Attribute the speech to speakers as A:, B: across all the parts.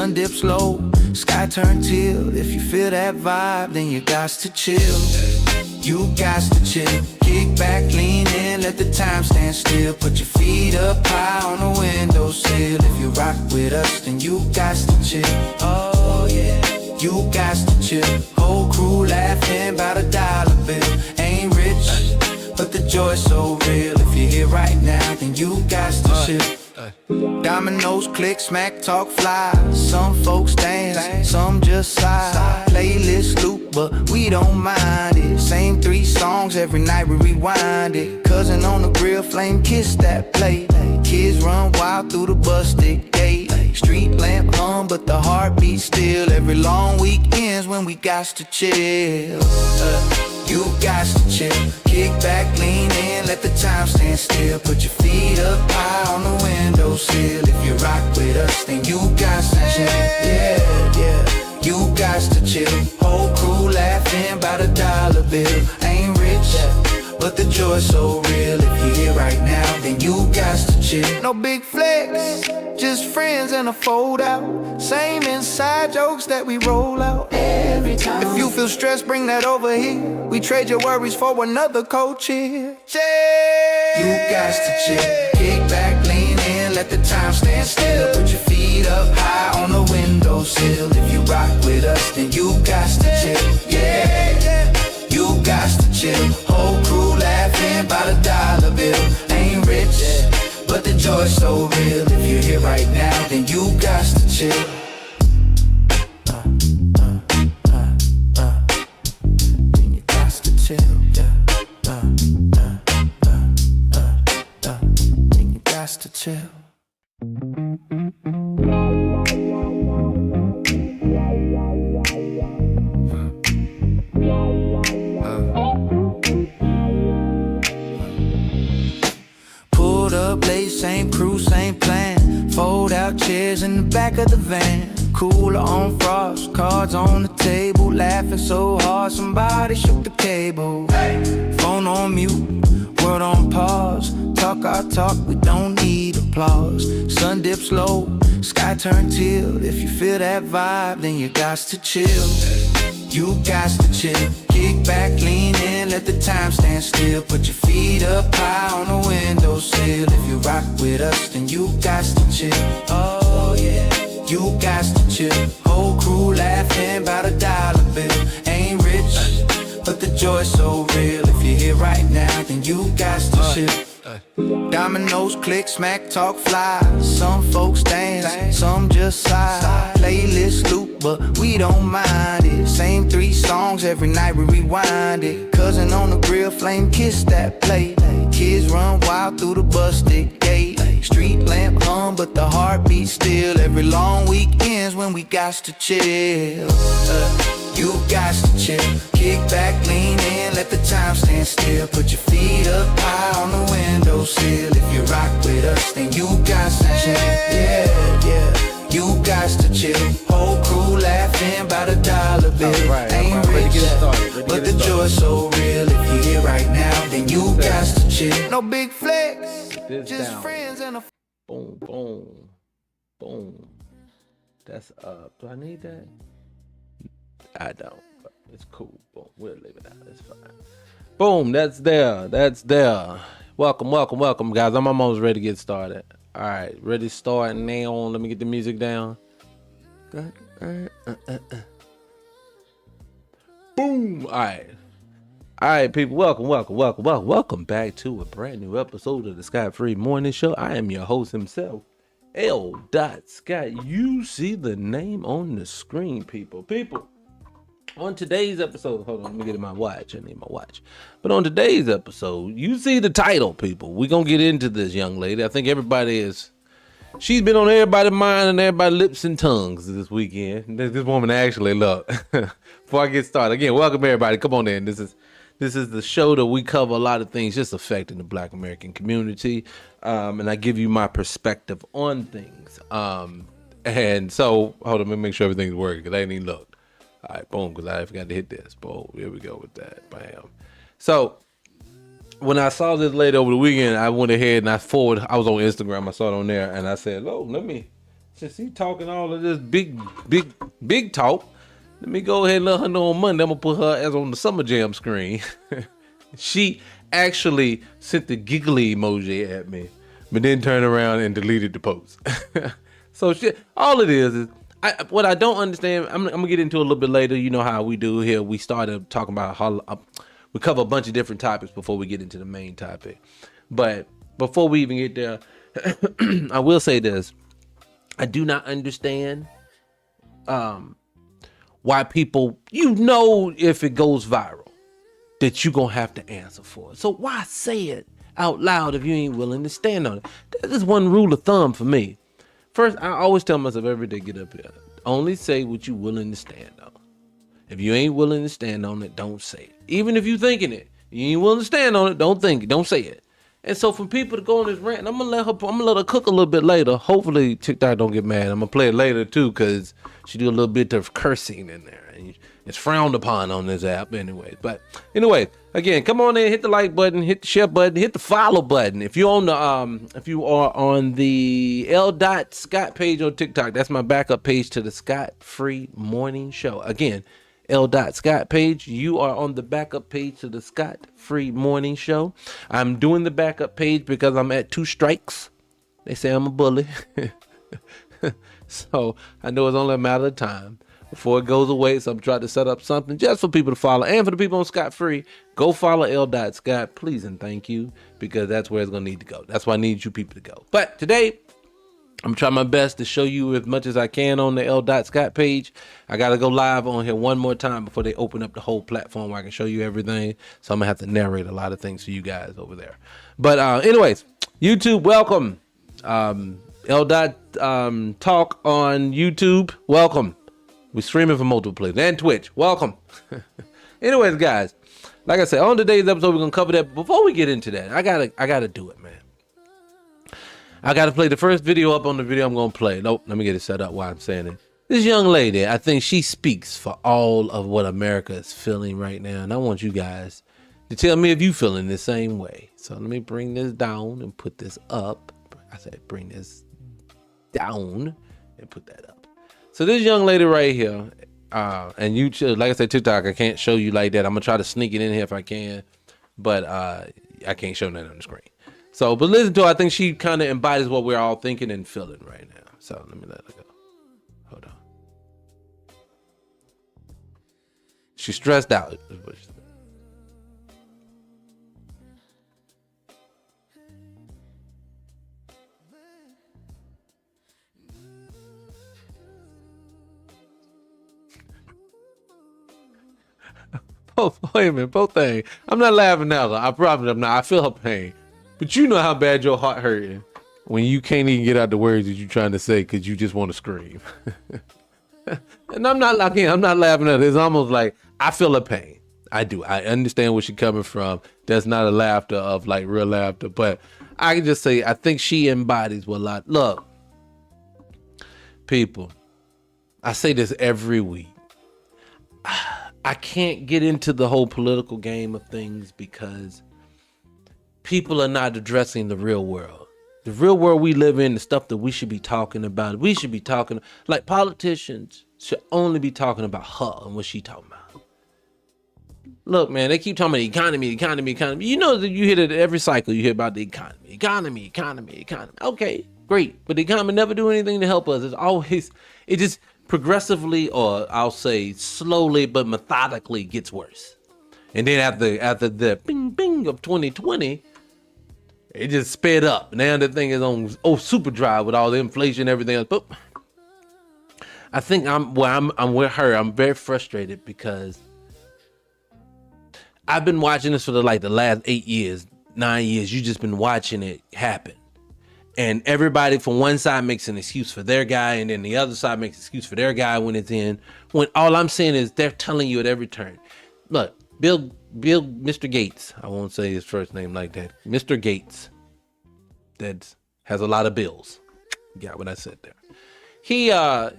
A: Sun dips low, sky turn teal. If you feel that vibe, then you got to chill. You got to chill. Kick back, lean in, let the time stand still. Put your feet up high on the windowsill. If you rock with us, then you got to chill. Oh yeah, you got to chill. Whole crew laughing about $1 bill. Ain't rich, but the joy's so real. If you're here right now, then you got to chill. Dominoes click, smack talk fly. Some folks dance, some just sigh. Playlist loop, but we don't mind it. Same 3 songs every night, we rewind it. Cousin on the grill, flame kiss that plate. Kids run wild through the busted gate. Street lamp hum, but the heartbeat still. Every long weekends when we got to chill. You got to chill. Kick back, lean in, let the time stand still. Put your feet up high on the windowsill. If you rock with us, then you got to chill. Yeah, yeah, you got to chill. Whole crew laughing about $1 bill. Ain't rich, but the joy's so real. If you're here right now, then you got to chill. No big flex, just friends and a fold out. Same inside jokes that we roll out every time. If you feel stressed, bring that over here. We trade your worries for another cold chill. You got to chill. Kick back, lean in, let the time stand still. Put your feet up high on the windowsill. If you rock with us, then you got to chill. Yeah, you got to chill. Whole crew laughing about $1 bill. Ain't rich, but the joy's so real. If you're here right now, then you got to chill. Then you got to chill. Then you got to chill. Pulled up late, same crew, same plan. Fold out chairs in the back of the van. Cooler on frost, cards on the table. Laughing so hard, somebody shook the cable. Phone on mute, world on pause. Talk our talk, we don't need applause. Sun dips low, sky turn teal. If you feel that vibe, then you got to chill. You got to chill. Kick back, lean in, let the time stand still. Put your feet up high on the windowsill. If you rock with us, then you got to chill. Oh yeah, you got to chill. Whole crew laughing about $1 bill. Ain't rich, but the joy's so real. If you're here right now, then you got to chill. Dominoes click, smack talk fly. Some folks dance, some just sigh. Playlist loop, but we don't mind it. Same 3 songs every night, we rewind it. Cousin on the grill, flame kiss that plate. Kids run wild through the busted gate. Street lamp hum, but the heartbeat still. Every long weekends when we got to chill. You got to chill. Kick back, lean in, let the time stand still. Put your feet up high on the windowsill. If you rock with us, then you got to chill. Yeah, yeah, you got to chill. Whole crew laughing about $1 bill. Ain't rich, but the joy's so real. If you're here right now, then you got to chill. No big flex, just down. Friends and a
B: boom, boom, boom. That's up. Do I need that? I don't, but it's cool. Boom, we'll leave it out. It's fine. Boom, that's there. That's there. Welcome, welcome, welcome, guys. I'm almost ready to get started. All right, ready to start now. Let me get the music down. Boom. All right, people. Welcome back to a brand new episode of the Scott Free Morning Show. I am your host himself, L. Scott. You see the name on the screen, people. On today's episode, hold on, let me get in my watch. I need my watch. But on today's episode, you see the title, people. We're going to get into this young lady. I think she's been on everybody's mind and everybody's lips and tongues this weekend. This woman actually, look, before I get started, again, welcome everybody. Come on in. This is the show that we cover a lot of things just affecting the Black American community. And I give you my perspective on things. And so, hold on, let me make sure everything's working because I ain't even looked. All right, boom, because I forgot to hit this. Boom, here we go with that. Bam. So, when I saw this lady over the weekend, I went ahead and I was on Instagram. I saw it on there, and I said, "Oh, let me since he talking all of this big talk, let me go ahead and let her know on Monday. I'm gonna put her as on the Summer Jam screen. She actually sent the giggly emoji at me, but then turned around and deleted the post. So shit, all it is what I don't understand. I'm gonna get into a little bit later. You know how we do here. We started talking about how we cover a bunch of different topics before we get into the main topic. But before we even get there, I will say this. I do not understand why people, if it goes viral, that you're gonna have to answer for it. So why say it out loud if you ain't willing to stand on it? That is one rule of thumb for me. First, I always tell myself every day, get up here. Only say what you're willing to stand on. If you ain't willing to stand on it, don't say it. Even if you thinking it, you ain't willing to stand on it, don't think it, don't say it. And so for people to go on this rant, I'm gonna let her cook a little bit later. Hopefully TikTok don't get mad. I'm gonna play it later too, because she do a little bit of cursing in there. And it's frowned upon on this app anyway. But anyway, again, come on in, hit the like button, hit the share button, hit the follow button. If you are on the L. Scott page on TikTok, that's my backup page to the Scott Free Morning Show. Again, L. Scott page, you are on the backup page to the Scott Free Morning Show. I'm doing the backup page because I'm at 2 strikes. They say I'm a bully. So I know it's only a matter of time before it goes away. So I'm trying to set up something just for people to follow. And for the people on Scott Free, go follow L. Scott, please and thank you, because that's where it's going to need to go. That's why I need you people to go. But today, I'm trying my best to show you as much as I can on the L. Scott page. I got to go live on here one more time before they open up the whole platform where I can show you everything. So I'm going to have to narrate a lot of things for you guys over there. But anyways, YouTube, welcome. L. Talk on YouTube, welcome. We're streaming for multiple places. And Twitch, welcome. Anyways, guys, like I said, on today's episode, we're going to cover that. Before we get into that, I gotta do it, man. I got to play the first video up on the video I'm going to play. Nope, let me get it set up while I'm saying it. This young lady, I think she speaks for all of what America is feeling right now. And I want you guys to tell me if you feeling the same way. So let me bring this down and put this up. I said bring this down and put that up. So this young lady right here, and YouTube, like I said, TikTok, I can't show you like that. I'm going to try to sneak it in here if I can. But I can't show that on the screen. So, but listen to her. I think she kind of embodies what we're all thinking and feeling right now. So let me let her go. Hold on. She's stressed out. Wait a minute, both things. I'm not laughing now. I promise I'm not. I feel her pain. But you know how bad your heart hurting when you can't even get out the words that you're trying to say because you just want to scream. And I'm not laughing at it. It's almost like I feel a pain. I do. I understand where she's coming from. That's not a laughter of like real laughter. But I can just say I think she embodies what a lot. Look, people, I say this every week. I can't get into the whole political game of things because people are not addressing the real world. The real world we live in, the stuff that we should be talking about. We should be talking, like politicians should only be talking about her and what she talking about. Look, man, they keep talking about economy. You know that you hear that every cycle, you hear about the economy. Okay, great. But the economy never do anything to help us. It just progressively, or I'll say slowly but methodically gets worse. And then after the bing of 2020, it just sped up. Now the thing is on super drive with all the inflation and everything else. But I think I'm with her. I'm very frustrated because I've been watching this for the last 8 years, 9 years. You just been watching it happen. And everybody from one side makes an excuse for their guy, and then the other side makes an excuse for their guy when it's in. When all I'm saying is they're telling you at every turn. Look, Mr. Gates, I won't say his first name like that. Mr. Gates, that has a lot of bills. You got what I said there. He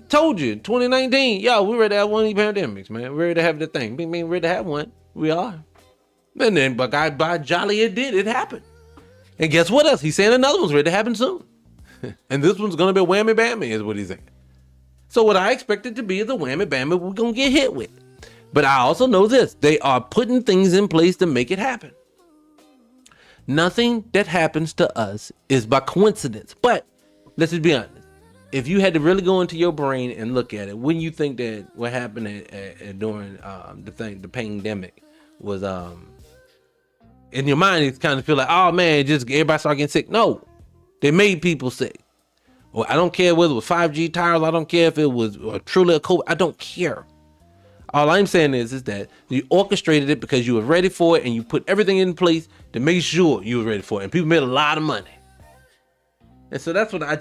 B: told you 2019, we're ready to have one of these pandemics, man. We're ready to have the thing. We're ready to have one. We are. And then, by jolly, it happened. And guess what else? He's saying another one's ready to happen soon. And this one's going to be whammy bammy is what he's saying. So what I expected to be is a whammy bammy we're going to get hit with. But I also know this. They are putting things in place to make it happen. Nothing that happens to us is by coincidence. But let's just be honest. If you had to really go into your brain and look at it, wouldn't you think that what happened during the pandemic was in your mind? It's kind of feel like, oh man, just everybody started getting sick. No, they made people sick. Well, I don't care whether it was 5G towers. I don't care if it was truly a COVID. I don't care. All I'm saying is that you orchestrated it because you were ready for it and you put everything in place to make sure you were ready for it. And people made a lot of money. And so that's what I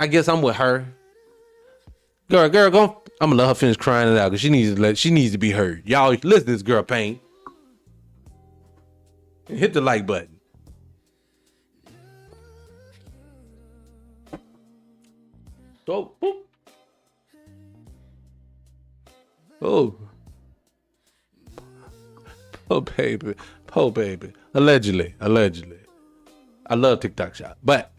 B: guess I'm with her. Girl, go. I'm gonna let her finish crying it out because she needs to be heard. Y'all listen to this girl pain. And hit the like button. So, boop. Oh. Oh baby. Allegedly. I love TikTok Shop. But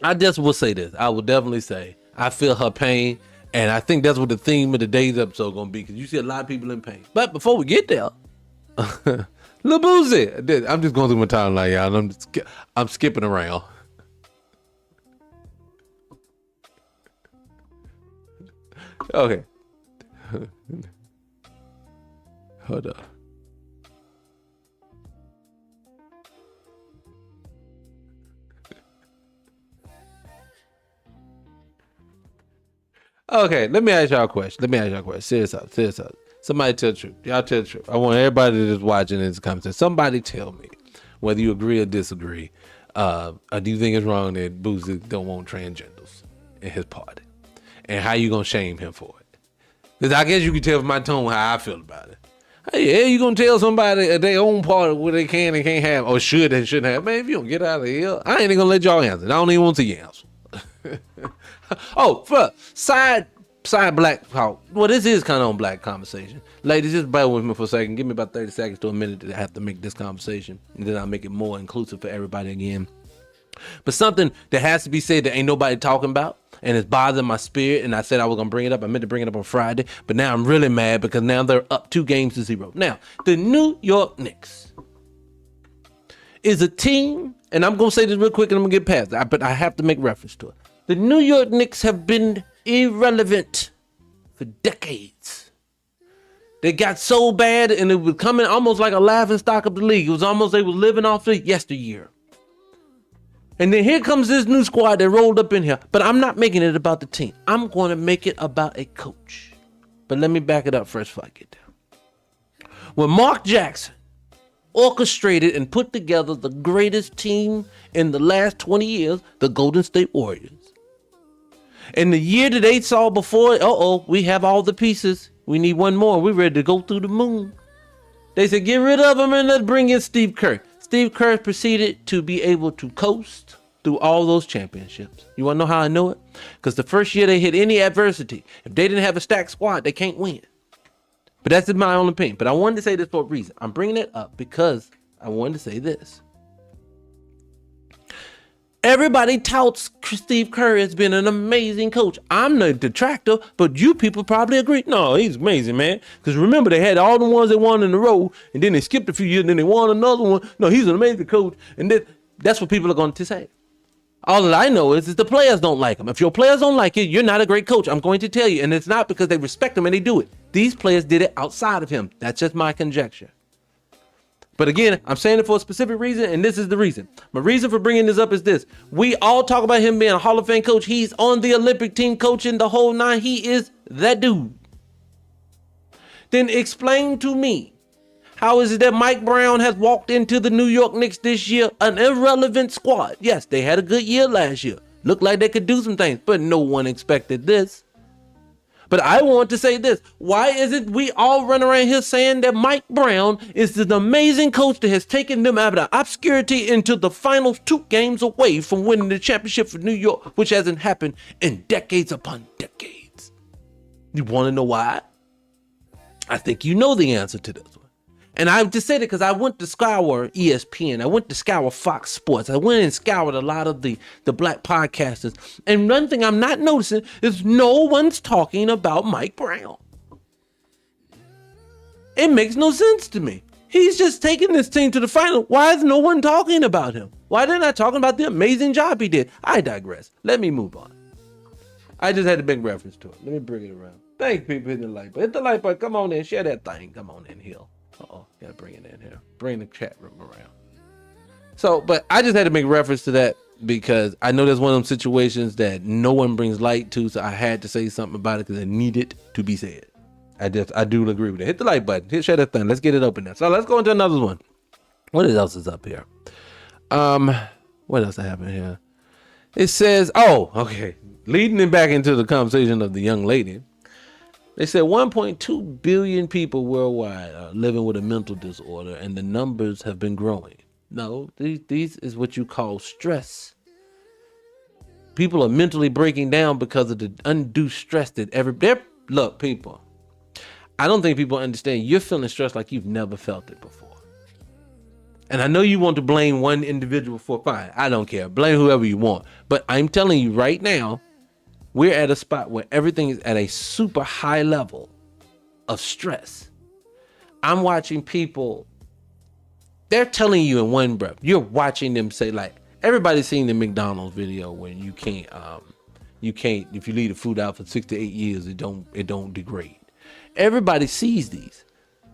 B: I just will say this. I will definitely say I feel her pain. And I think that's what the theme of today's episode gonna be, because you see a lot of people in pain. But before we get there, Lil Boosie. I'm just going through my timeline, y'all. And I'm skipping around. Okay. Hold up. Okay, let me ask y'all a question. Serious up. Somebody tell the truth. Y'all tell the truth. I want everybody that's watching this comment. Somebody tell me whether you agree or disagree. Or do you think it's wrong that Boosie don't want transgenders in his party? And how you gonna shame him for it? Because I guess you can tell from my tone how I feel about it. Hey, yeah, you gonna tell somebody at their own party what they can and can't have, or should and shouldn't have? Man, if you don't get out of here, I ain't even gonna let y'all answer. I don't even want to see you answer. Oh, for side black talk. Well, this is kind of on black conversation. Ladies, just bear with me for a second. Give me about 30 seconds to a minute to have to make this conversation. And then I'll make it more inclusive for everybody again. But something that has to be said that ain't nobody talking about, and it's bothering my spirit, and I said I was going to bring it up. I meant to bring it up on Friday, but now I'm really mad because now they're up 2-0. Now, the New York Knicks is a team, and I'm going to say this real quick and I'm going to get past it, but I have to make reference to it. The New York Knicks have been irrelevant for decades. They got so bad, and it was coming almost like a laughing stock of the league. It was almost they was living off the yesteryear. And then here comes this new squad that rolled up in here. But I'm not making it about the team. I'm going to make it about a coach. But let me back it up first before I get there. When Mark Jackson orchestrated and put together the greatest team in the last 20 years, the Golden State Warriors. In the year that they saw before, we have all the pieces. We need one more. We're ready to go through the moon. They said, get rid of them and let's bring in Steve Kerr. Steve Kerr proceeded to be able to coast through all those championships. You want to know how I know it? Because the first year they hit any adversity, if they didn't have a stacked squad, they can't win. But that's my own opinion. But I wanted to say this for a reason. I'm bringing it up because I wanted to say this. Everybody touts Steve Kerr as being an amazing coach. I'm the detractor, but you people probably agree. No, he's amazing, man. Because remember, they had all the ones they won in a row, and then they skipped a few years, and then they won another one. No, he's an amazing coach. And that's what people are going to say. All that I know is the players don't like him. If your players don't like it, you're not a great coach. I'm going to tell you. And it's not because they respect him and they do it. These players did it outside of him. That's just my conjecture. But again, I'm saying it for a specific reason, and this is the reason. My reason for bringing this up is this. We all talk about him being a Hall of Fame coach. He's on the Olympic team coaching the whole nine. He is that dude. Then explain to me, how is it that Mike Brown has walked into the New York Knicks this year, an irrelevant squad? Yes, they had a good year last year. Looked like they could do some things, but no one expected this. But I want to say this. Why is it we all run around here saying that Mike Brown is an amazing coach that has taken them out of obscurity into the final 2 games away from winning the championship for New York, which hasn't happened in decades upon decades? You want to know why? I think you know the answer to this one. And I just said it because I went to scour ESPN. I went to scour Fox Sports. I went and scoured a lot of the black podcasters. And one thing I'm not noticing is no one's talking about Mike Brown. It makes no sense to me. He's just taking this team to the final. Why is no one talking about him? Why are they not talking about the amazing job he did? I digress. Let me move on. I just had to make reference to it. Let me bring it around. Thank people hitting the like button. Hit the like button. Come on in. Share that thing. Come on in here. Gotta bring it in here. Bring the chat room around. So, but I just had to make reference to that because I know there's one of them situations that no one brings light to, so I had to say something about it because it needed to be said. I do agree with it. Hit the like button. Share that thing. Let's get it open now. So let's go into another one. What else is up here? What else happened here? It says, okay. Leading it back into the conversation of the young lady. They said 1.2 billion people worldwide are living with a mental disorder, and the numbers have been growing. No, these is what you call stress. People are mentally breaking down because of the undue stress that look, people. I don't think people understand you're feeling stressed like you've never felt it before. And I know you want to blame one individual for fine. I don't care. Blame whoever you want. But I'm telling you right now, we're at a spot where everything is at a super high level of stress. I'm watching people, they're telling you in one breath, you're watching them say, like, everybody's seen the McDonald's video when you can't, if you leave the food out for 6 to 8 years, it don't degrade. Everybody sees these.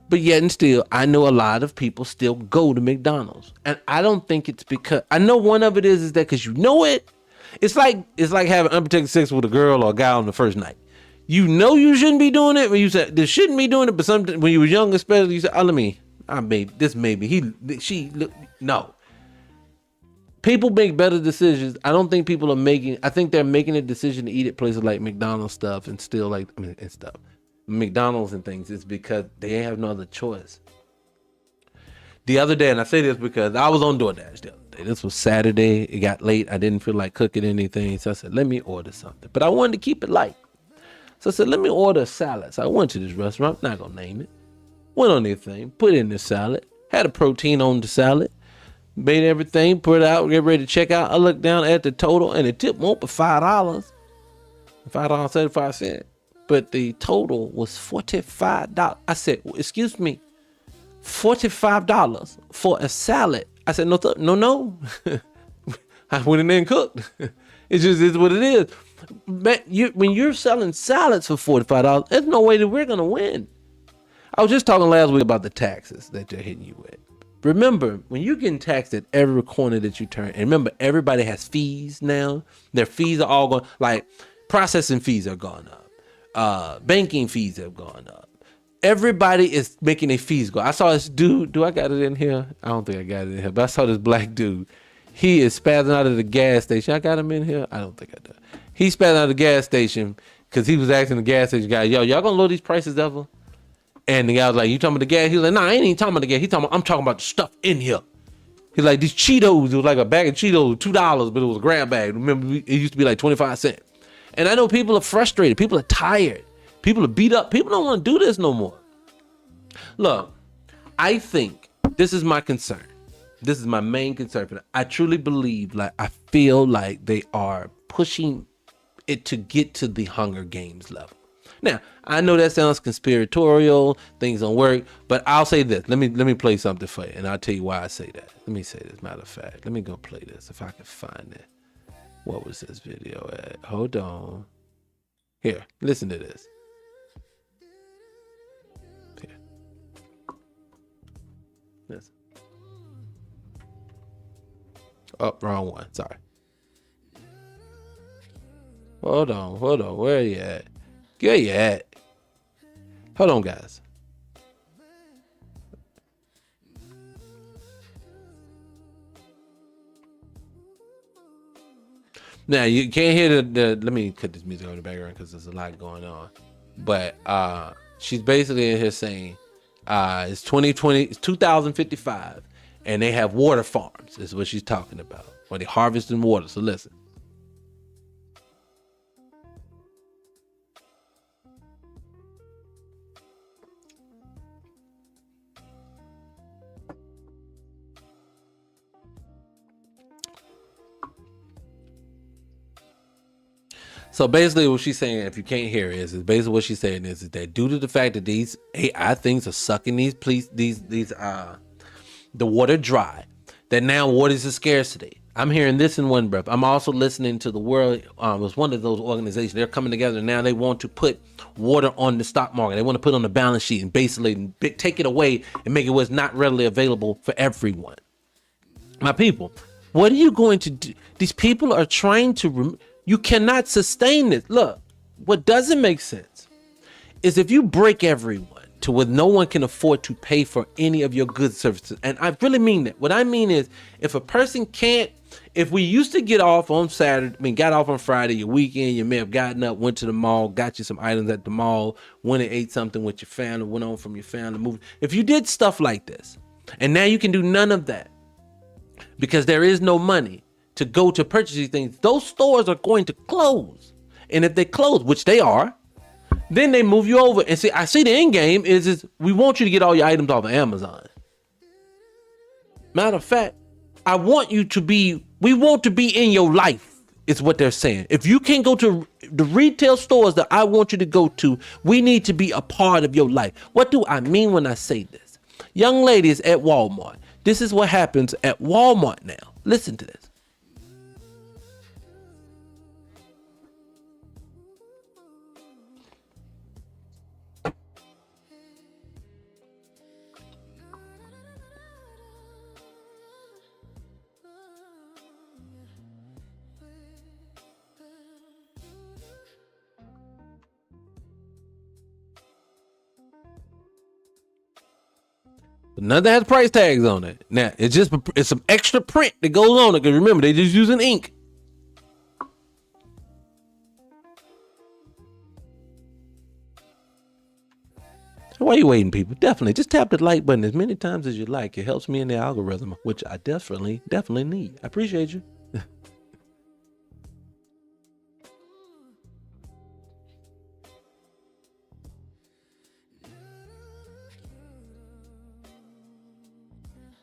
B: But yet and still, I know a lot of people still go to McDonald's. And I don't think it's because, I know one of it is that because you know it. It's like having unprotected sex with a girl or a guy on the first night. You know you shouldn't be doing it. When you said they shouldn't be doing it, but sometimes when you were young, especially, you said, no. People make better decisions. I don't think people are making, I think they're making a decision to eat at places like McDonald's stuff and still McDonald's and things. It's because they have no other choice. The other day, and I say this because I was on DoorDash the other day. This was Saturday. It got late. I didn't feel like cooking anything. So I said, let me order something. But I wanted to keep it light. So I said, let me order a salad. So I went to this restaurant. I'm not going to name it. Went on their thing. Put in the salad. Had a protein on the salad. Made everything. Put it out. Get ready to check out. I looked down at the total. And the tip went for $5. $5.75. But the total was $45. I said, excuse me. $45 for a salad. I said, no. I went in there and cooked. It just is what it is. But when you're selling salads for $45, there's no way that we're going to win. I was just talking last week about the taxes that they're hitting you with. Remember, when you're getting taxed at every corner that you turn, and remember, everybody has fees now. Their fees are all going, like processing fees are going up. Banking fees have gone up. Everybody is making their fees go. I saw this dude. Do I got it in here? I don't think I got it in here. But I saw this black dude. He is spazzing out of the gas station. I got him in here? I don't think I do. He's spazzing out of the gas station because he was asking the gas station guy, y'all gonna lower these prices ever? And the guy was like, you talking about the gas? He was like, nah, I ain't even talking about the gas. I'm talking about the stuff in here. He's like, these Cheetos, it was like a bag of Cheetos, $2, but it was a grab bag. Remember, it used to be like 25 cents. And I know people are frustrated. People are tired. People are beat up. People don't want to do this no more. Look, I think this is my concern. This is my main concern for that. I truly believe, I feel like they are pushing it to get to the Hunger Games level. Now, I know that sounds conspiratorial, things don't work, but I'll say this. Let me play something for you, and I'll tell you why I say that. Let me say this, matter of fact. Let me go play this if I can find it. What was this video at? Hold on. Here, listen to this. Here. Listen. Oh, wrong one. Sorry. Hold on. Where are you at? Where you at? Hold on, guys. Now you can't hear the let me cut this music on the background because there's a lot going on. But she's basically in here saying it's 2055 and they have water farms, is what she's talking about. Where they harvesting water. So listen. So basically, what she's saying, if you can't hear, is basically what she's saying is that due to the fact that these AI things are sucking the water dry, that now water is a scarcity. I'm hearing this in one breath. I'm also listening to the world. Was one of those organizations. They're coming together now. They want to put water on the stock market. They want to put it on the balance sheet and basically take it away and make it what's not readily available for everyone. My people, what are you going to do? These people are trying to. You cannot sustain this. Look, what doesn't make sense is if you break everyone to where no one can afford to pay for any of your goods, services. And I really mean that. What I mean is if a person can't, if we used to get off on Saturday, got off on Friday, your weekend, you may have gotten up, went to the mall, got you some items at the mall, went and ate something with your family, went on from your family, moved. If you did stuff like this, and now you can do none of that because there is no money to go to purchase these things, those stores are going to close. And if they close, which they are, then they move you over. And see, I see the end game is we want you to get all your items off of Amazon. Matter of fact, we want to be in your life, is what they're saying. If you can't go to the retail stores that I want you to go to, we need to be a part of your life. What do I mean when I say this? Young ladies at Walmart, this is what happens at Walmart now. Listen to this. None of that has price tags on it. Now, it's some extra print that goes on it. Because remember, they just using ink. So why are you waiting, people? Definitely, just tap the like button as many times as you like. It helps me in the algorithm, which I definitely need. I appreciate you.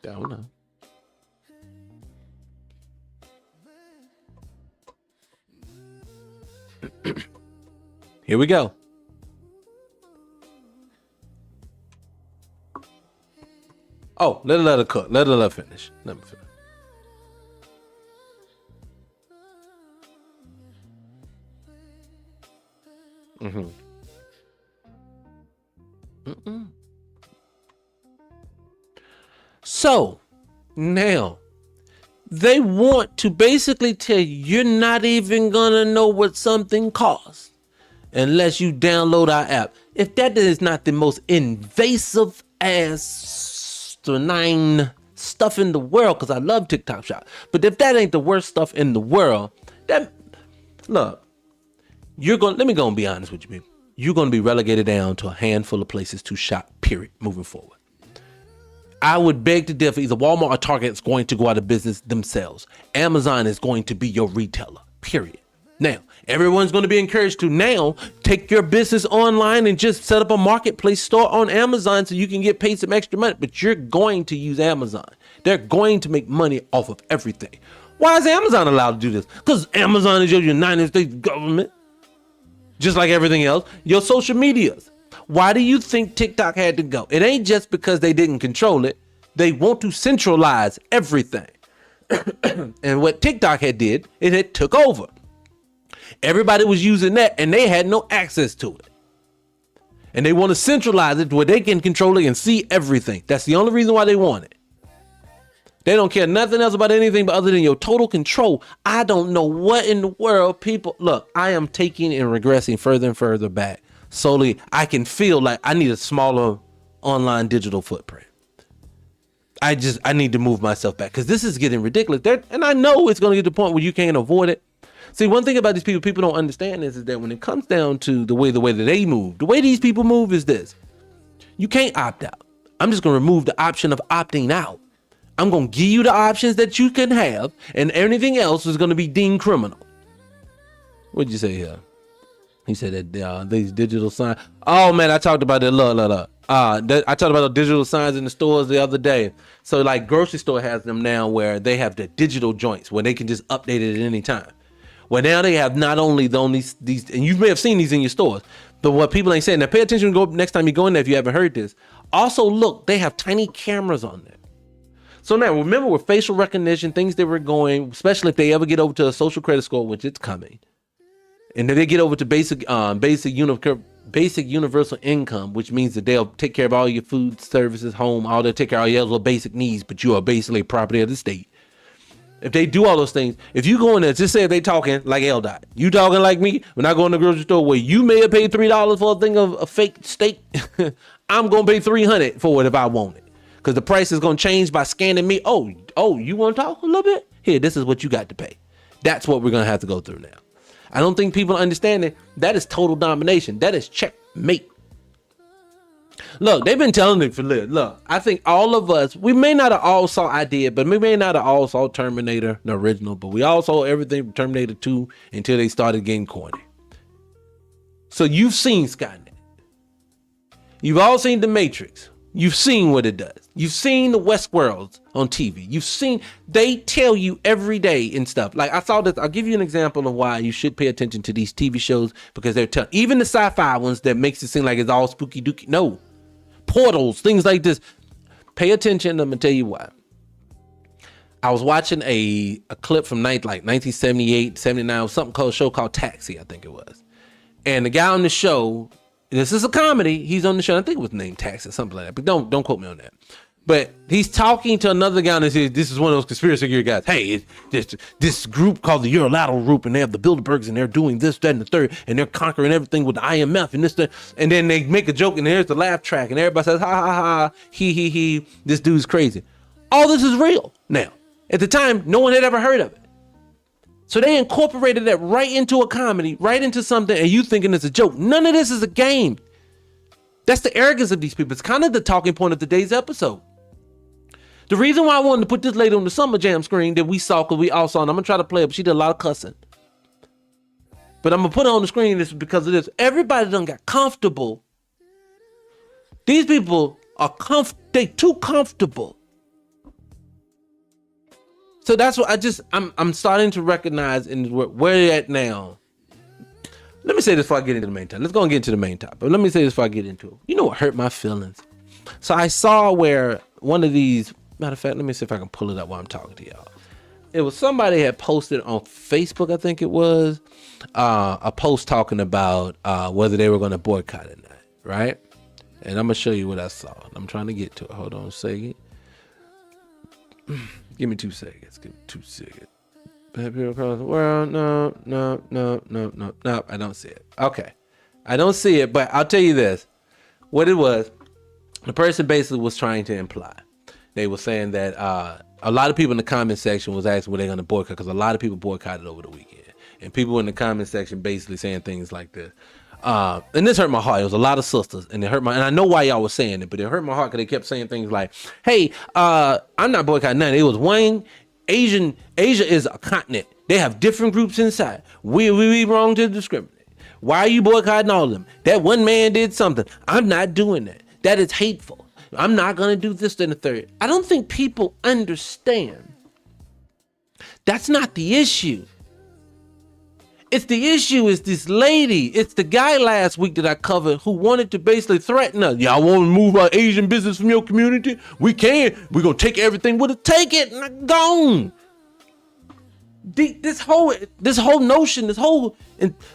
B: Don't know. Here we go. Oh, let her cook. Let her finish. Let me finish. So now they want to basically tell you you're not even gonna know what something costs unless you download our app. If that is not the most invasive asinine stuff in the world, because I love TikTok Shop, but if that ain't the worst stuff in the world, let me go and be honest with you, people. You're gonna be relegated down to a handful of places to shop, period, moving forward. I would beg to differ. Either Walmart or Target is going to go out of business themselves. Amazon is going to be your retailer, period. Now, everyone's going to be encouraged to now take your business online and just set up a marketplace store on Amazon so you can get paid some extra money. But you're going to use Amazon. They're going to make money off of everything. Why is Amazon allowed to do this? Because Amazon is your United States government. Just like everything else. Your social medias. Why do you think TikTok had to go? It ain't just because they didn't control it. They want to centralize everything. And what TikTok did, it had took over. Everybody was using that and they had no access to it. And they want to centralize it where they can control it and see everything. That's the only reason why they want it. They don't care nothing else about anything but other than your total control. I don't know what in the world people... Look, I am taking and regressing further and further back. Solely, I can feel like I need a smaller online digital footprint. I need to move myself back because this is getting ridiculous. And I know it's going to get to the point where you can't avoid it. See, one thing about these people don't understand is that when it comes down to the way that they move, the way these people move is this. You can't opt out. I'm just going to remove the option of opting out. I'm going to give you the options that you can have, and anything else is going to be deemed criminal. What'd you say here? He said that these digital signs. Oh man, I talked about that. Look. I talked about the digital signs in the stores the other day. So like grocery store has them now where they have the digital joints where they can just update it at any time. Well, now they have not only these, and you may have seen these in your stores, but what people ain't saying. Now, pay attention. Go next time you go in there if you haven't heard this. Also, look, they have tiny cameras on there. So now, remember with facial recognition, things that were going, especially if they ever get over to a social credit score, which it's coming, and then they get over to basic universal income, which means that they'll take care of all your food, services, home, they'll take care of all your little basic needs, but you are basically property of the state. If they do all those things, if you go in there, just say if they talking like L Dot, you talking like me, when I go in the grocery store where you may have paid $3 for a thing of a fake steak, I'm going to pay $300 for it if I want it. Because the price is going to change by scanning me. Oh, you want to talk a little bit? Here, this is what you got to pay. That's what we're going to have to go through now. I don't think people understand it. That is total domination. That is checkmate. Look, they've been telling it for look, I think all of us, we may not have all saw Idea, but we may not have all saw Terminator, the original, but we all saw everything from Terminator 2 until they started getting corny. So you've seen Skynet. You've all seen The Matrix. You've seen what it does. You've seen the Westworlds on TV. You've seen, they tell you every day and stuff. Like I saw this, I'll give you an example of why you should pay attention to these TV shows, because they're telling, even the sci-fi ones that makes it seem like it's all spooky dooky. No. Portals, things like this. Pay attention. I'm gonna tell you why. I was watching a clip from 1978, 79, something called show called Taxi, I think it was. And the guy on the show, this is a comedy. He's on the show. I think it was named Taxi or something like that. But don't quote me on that. But he's talking to another guy and says, this is one of those conspiracy theory guys. Hey, it's this group called the Eurolateral Group, and they have the Bilderbergs, and they're doing this, that, and the third, and they're conquering everything with the IMF and this, that. And then they make a joke, and there's the laugh track, and everybody says, ha, ha, ha, he, this dude's crazy. All this is real. Now, at the time, no one had ever heard of it. So they incorporated that right into a comedy, right into something, and you thinking it's a joke. None of this is a game. That's the arrogance of these people. It's kind of the talking point of today's episode. The reason why I wanted to put this lady on the Summer Jam screen that we saw, because we all saw, and I'm going to try to play it, but she did a lot of cussing. But I'm going to put it on the screen this because of this. Everybody done got comfortable. These people are they too comfortable. So that's what I'm starting to recognize in where they're at now. Let me say this before I get into the main topic. Let's go and get into the main topic. But let me say this before I get into it. You know what hurt my feelings? So I saw where one of these, matter of fact, let me see if I can pull it up while I'm talking to y'all. It was somebody had posted on Facebook, I think it was, a post talking about whether they were going to boycott or not, right? And I'm going to show you what I saw. I'm trying to get to it. Hold on a second. Give me 2 seconds. Give me 2 seconds. People across the world. No, I don't see it. Okay. I don't see it, but I'll tell you this. What it was, the person basically was trying to imply. They were saying that a lot of people in the comment section was asking were they going to boycott, because a lot of people boycotted over the weekend. And people in the comment section basically saying things like this. And this hurt my heart. It was a lot of sisters, and it hurt and I know why y'all was saying it, but it hurt my heart because they kept saying things like, hey, I'm not boycotting nothing. It was Wayne. Asia is a continent. They have different groups inside. We wrong to discriminate. Why are you boycotting all of them? That one man did something. I'm not doing that. That is hateful. I'm not going to do this, then the third. I don't think people understand. That's not the issue. It's the issue is this lady. It's the guy last week that I covered who wanted to basically threaten us. Y'all want to move our Asian business from your community? We can. We're going to take everything with us. Take it. Gone. This whole notion, this whole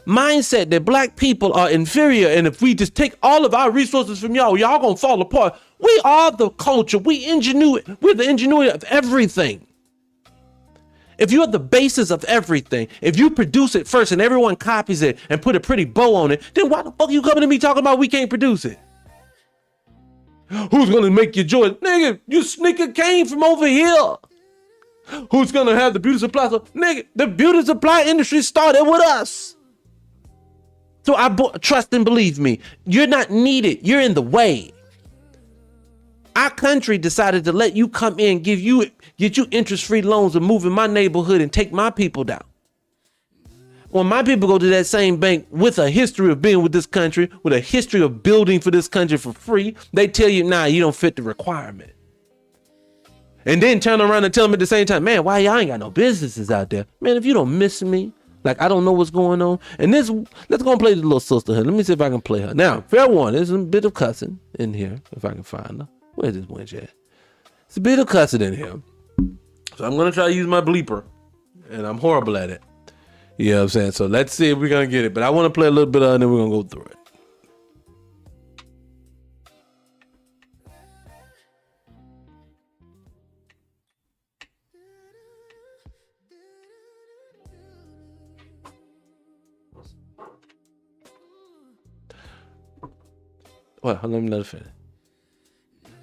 B: mindset that black people are inferior, and if we just take all of our resources from y'all going to fall apart. We are the culture. We're the ingenuity of everything. If you're the basis of everything, if you produce it first and everyone copies it and put a pretty bow on it, then why the fuck you coming to me talking about we can't produce it? Who's gonna make your joy? Nigga, you sneaker came from over here. Who's gonna have the beauty supply? So, nigga, the beauty supply industry started with us. So trust and believe me, you're not needed. You're in the way. Our country decided to let you come in, get you interest-free loans and move in my neighborhood and take my people down. When my people go to that same bank with a history of being with this country, with a history of building for this country for free, they tell you, nah, you don't fit the requirement. And then turn around and tell them at the same time, man, why y'all ain't got no businesses out there? Man, if you don't miss me Like, I don't know what's going on. And let's go and play the little sister here. Let me see if I can play her. Now, fair warning, there's a bit of cussing in here, if I can find her. Where's this wench at? It's a bit of cussing in here. So I'm going to try to use my bleeper. And I'm horrible at it. You know what I'm saying? So let's see if we're going to get it. But I want to play a little bit of it and then we're going to go through it. Well, let me let it finish.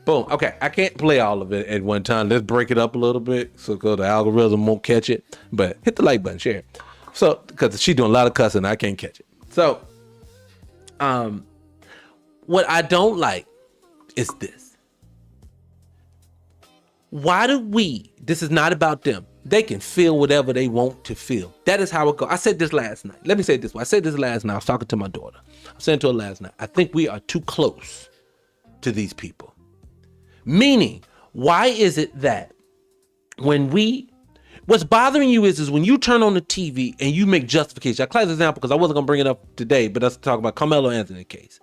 B: Boom. Okay, I can't play all of it at one time. Let's break it up a little bit so the algorithm won't catch it. But hit the like button, share it. So, because she's doing a lot of cussing, I can't catch it. So, what I don't like is this. Why do this is not about them. They can feel whatever they want to feel. That is how it goes. I said this last night. Let me say it this way. I said this last night. I was talking to my daughter. I said to her last night, I think we are too close to these people. Meaning, why is it that what's bothering you is when you turn on the TV and you make justification. I class example because I wasn't going to bring it up today, but let's talk about Carmelo Anthony case.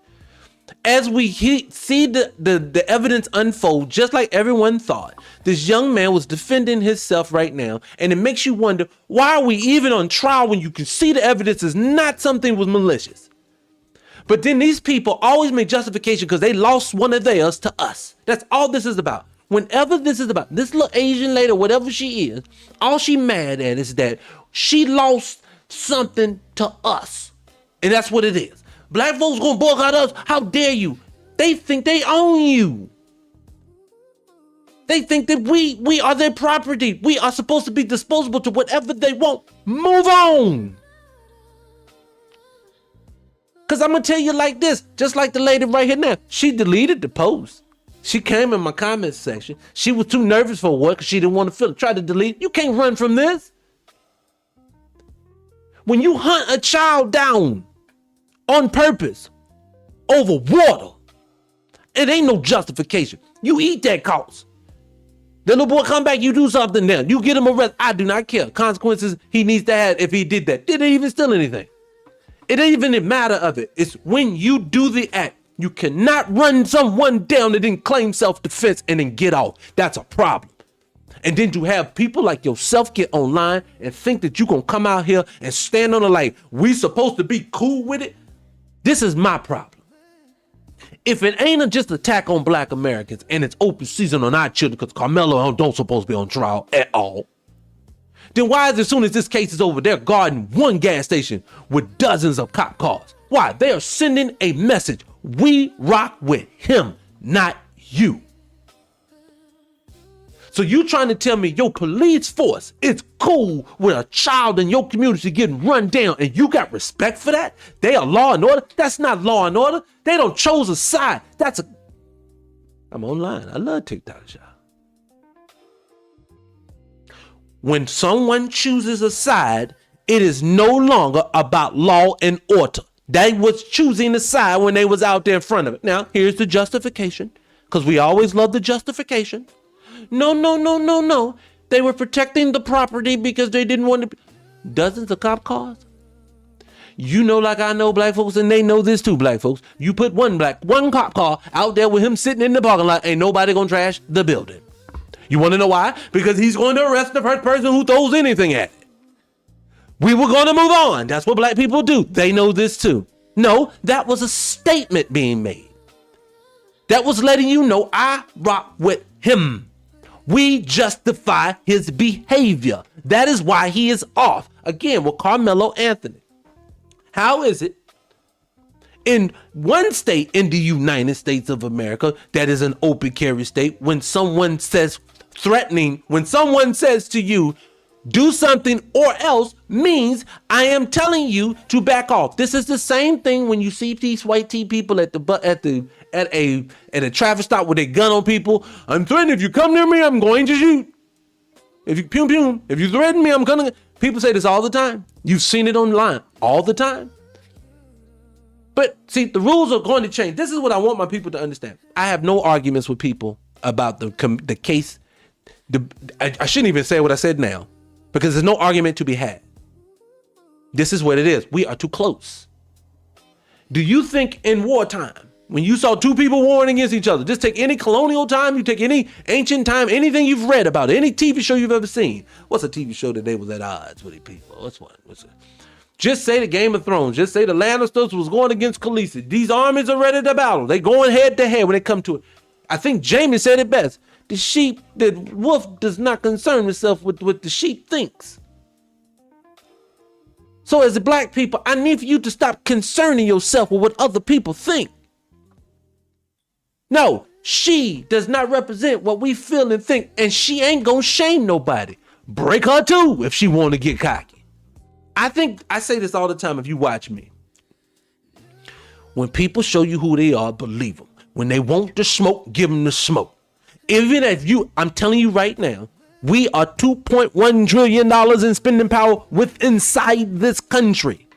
B: As we see the evidence unfold, just like everyone thought, this young man was defending himself right now, and it makes you wonder, why are we even on trial when you can see the evidence is not something was malicious? But then these people always make justification because they lost one of theirs to us. That's all this is about. Whenever this is about this little Asian lady, whatever she is, all she mad at is that she lost something to us. And that's what it is. Black folks gonna boycott us. How dare you? They think they own you. They think that we are their property. We are supposed to be disposable to whatever they want. Move on. Because I'm going to tell you like this, just like the lady right here now. She deleted the post. She came in my comments section. She was too nervous for work because she didn't want to feel it. Tried to delete. You can't run from this. When you hunt a child down on purpose over water, it ain't no justification. You eat that cost. The little boy come back, you do something now. You get him arrested. I do not care. Consequences he needs to have if he did that. Didn't even steal anything. It ain't even a matter of it. It's when you do the act. You cannot run someone down and then claim self-defense and then get off. That's a problem. And then to have people like yourself get online and think that you're going to come out here and stand on the light. We supposed to be cool with it. This is my problem. If it ain't just attack on black Americans and it's open season on our children because Carmelo don't supposed to be on trial at all, then why is as soon as this case is over, they're guarding one gas station with dozens of cop cars? Why? They are sending a message. We rock with him, not you. So you trying to tell me your police force is cool with a child in your community getting run down and you got respect for that? They are law and order? That's not law and order. They don't chose a side. I'm online. I love TikTok, y'all. When someone chooses a side, it is no longer about law and order. They was choosing a side when they was out there in front of it. Now, here's the justification, because we always love the justification. No. They were protecting the property because they didn't want to. Dozens of cop cars. You know, like I know black folks, and they know this too, black folks. You put one cop car out there with him sitting in the parking lot, ain't nobody gonna trash the building. You want to know why? Because he's going to arrest the first person who throws anything at it. We were going to move on. That's what black people do. They know this too. No, that was a statement being made. That was letting you know I rock with him. We justify his behavior. That is why he is off. Again, with Carmelo Anthony. How is it in one state in the United States of America that is an open carry state, when someone says threatening, when someone says to you, do something or else, means I am telling you to back off. This is the same thing when you see these white tee people at a traffic stop with a gun on people. I'm threatening, if you come near me, I'm going to shoot. If you threaten me, I'm gonna. People say this all the time. You've seen it online all the time. But see, the rules are going to change. This is what I want my people to understand. I have no arguments with people about the case. I shouldn't even say what I said now, because there's no argument to be had. This is what it is. We are too close. Do you think in wartime, when you saw two people warring against each other, just take any colonial time, you take any ancient time, anything you've read about, any TV show you've ever seen. What's a TV show that they was at odds with people? What's it? Just say the Game of Thrones. Just say the Lannisters was going against Khaleesi. These armies are ready to battle. They going head to head when they come to it. I think Jamie said it best. The wolf does not concern himself with what the sheep thinks. So as a black people, I need for you to stop concerning yourself with what other people think. No, she does not represent what we feel and think, and she ain't gonna shame nobody. Break her too if she want to get cocky. I say this all the time if you watch me. When people show you who they are, believe them. When they want the smoke, give them the smoke. Even if I'm telling you right now, we are $2.1 trillion in spending power inside this country.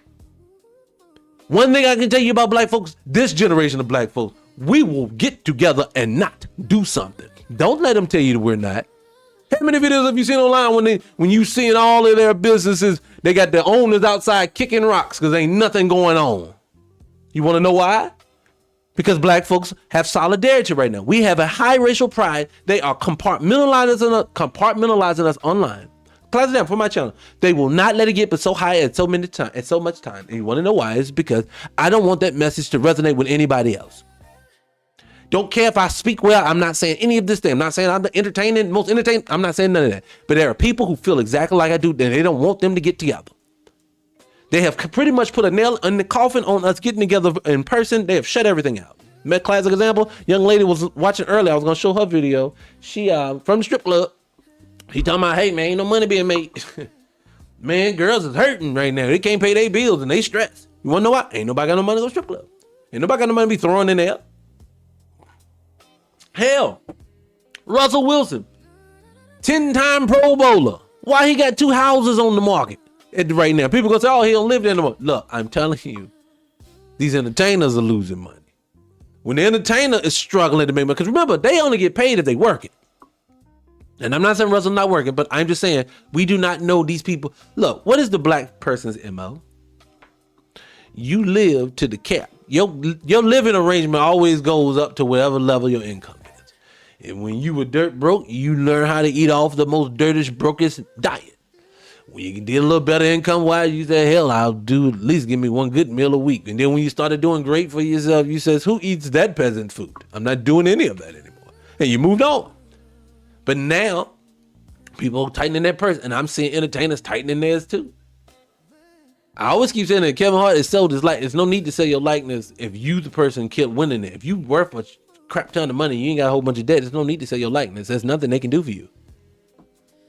B: One thing I can tell you about black folks, this generation of black folks, we will get together and not do something. Don't let them tell you that we're not. How many videos have you seen online when you seeing all of their businesses, they got their owners outside kicking rocks because ain't nothing going on? You want to know why? Because black folks have solidarity right now. We have a high racial pride. They are compartmentalizing us online. Class example for my channel. They will not let it get but so high at so much time. And you want to know why? It's because I don't want that message to resonate with anybody else. Don't care if I speak well. I'm not saying any of this thing. I'm not saying I'm the entertaining, most entertaining. I'm not saying none of that. But there are people who feel exactly like I do, and they don't want them to get together. They have pretty much put a nail in the coffin on us getting together in person. They have shut everything out. Classic example, young lady was watching earlier. I was going to show her video. She from the strip club. He talking about, hey, man, ain't no money being made. Man, girls is hurting right now. They can't pay their bills and they stressed. You want to know why? Ain't nobody got no money to go strip club. Ain't nobody got no money to be throwing in there. Hell, Russell Wilson, 10-time Pro Bowler. Why he got 2 houses on the market right now? People gonna say, oh, he don't live there anymore. Look, I'm telling you, these entertainers are losing money. When the entertainer is struggling to make money, because remember, they only get paid if they working. And I'm not saying Russell's not working, but I'm just saying we do not know these people. Look, what is the black person's MO? You live to the cap. Your living arrangement always goes up to whatever level your income is. And when you were dirt broke, you learn how to eat off the most dirtish, brokest diet. When you get a little better income wise, you say, hell, I'll do at least give me one good meal a week. And then when you started doing great for yourself, you says, who eats that peasant food? I'm not doing any of that anymore. And you moved on. But now people are tightening their purse, and I'm seeing entertainers tightening theirs too. I always keep saying that Kevin Hart is sold his likeness. There's no need to sell your likeness if you the person kept winning it. If you worth a crap ton of money, you ain't got a whole bunch of debt. There's no need to sell your likeness. There's nothing they can do for you.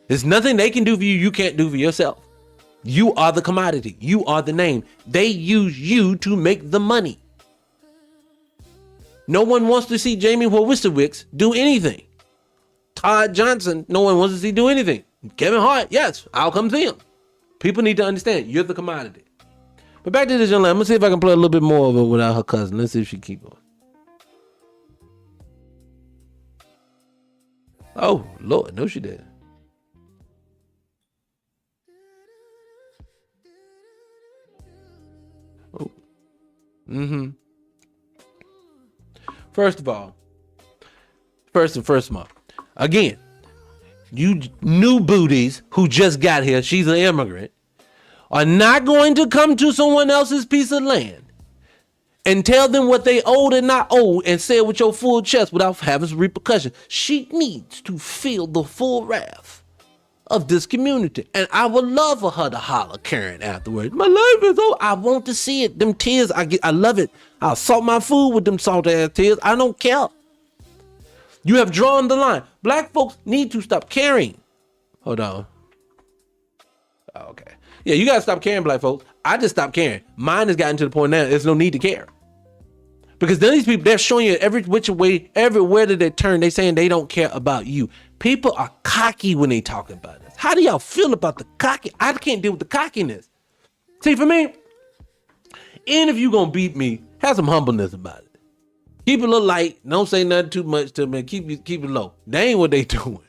B: There's nothing they can do for you you can't do for yourself. You are the commodity. You are the name. They use you to make the money. No one wants to see Jamie Wojciechowicz do anything. Todd Johnson, no one wants to see do anything. Kevin Hart, yes, I'll come see him. People need to understand you're the commodity. But back to this young lady. I'm gonna see if I can play a little bit more of it without her cousin. Let's see if she keep going. Oh Lord, no, she did. Oh. First of all, again, you new booties who just got here, she's an immigrant, are not going to come to someone else's piece of land and tell them what they owed and not owed and say it with your full chest without having repercussions. She needs to feel the full wrath of this community. And I would love for her to holler Karen afterwards. My life is over. I want to see it. Them tears, I love it. I'll salt my food with them salt ass tears. I don't care. You have drawn the line. Black folks need to stop caring. Hold on. Oh, okay. Yeah, you gotta stop caring, black folks. I just stopped caring. Mine has gotten to the point now, there's no need to care. Because then these people, they're showing you every which way, everywhere that they turn, they saying they don't care about you. People are cocky when they talking about us. How do y'all feel about the cocky? I can't deal with the cockiness. See, for me, and if you gonna beat me, have some humbleness about it. Keep it a little light. Don't say nothing too much to me. Keep it low. They ain't what they doing.